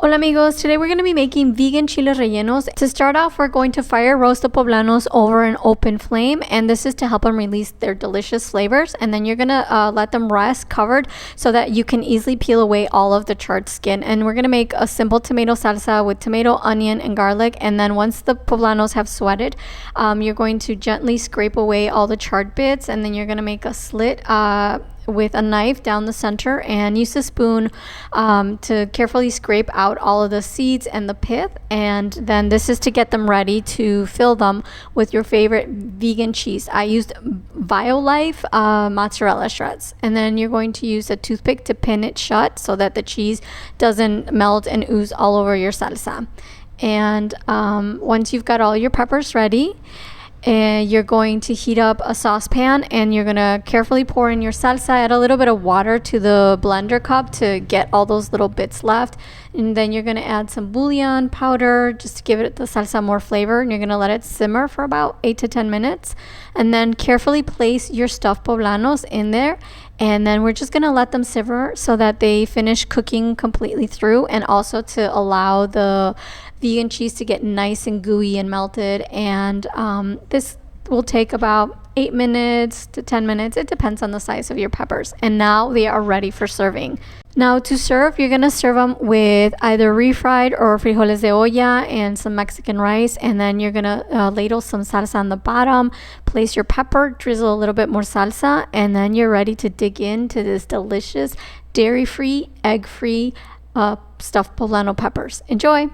Hola amigos, today we're going to be making vegan chiles rellenos. To start off, we're going to fire roast the poblanos over an open flame, and this is to help them release their delicious flavors. And then you're going to let them rest covered so that you can easily peel away all of the charred skin. And we're going to make a simple tomato salsa with tomato, onion, and garlic. And then once the poblanos have sweated, you're going to gently scrape away all the charred bits, and then you're going to make a slit with a knife down the center and use a spoon to carefully scrape out all of the seeds and the pith. And then this is to get them ready to fill them with your favorite vegan cheese. I used Violife mozzarella shreds, and then you're going to use a toothpick to pin it shut so that the cheese doesn't melt and ooze all over your salsa. And once you've got all your peppers ready, and you're going to heat up a saucepan, and you're going to carefully pour in your salsa. Add a little bit of water to the blender cup to get all those little bits left, and then you're going to add some bouillon powder just to give it the salsa more flavor, and you're going to let it simmer for about 8 to 10 minutes, and then carefully place your stuffed poblanos in there. And then we're just going to let them simmer so that they finish cooking completely through, and also to allow the vegan cheese to get nice and gooey and melted. And this will take about 8 minutes to 10 minutes. It depends on the size of your peppers. And now they are ready for serving. Now to serve, you're going to serve them with either refried or frijoles de olla and some Mexican rice. And then you're going to ladle some salsa on the bottom, place your pepper, drizzle a little bit more salsa, and then you're ready to dig into this delicious dairy-free, egg-free stuffed poblano peppers. Enjoy!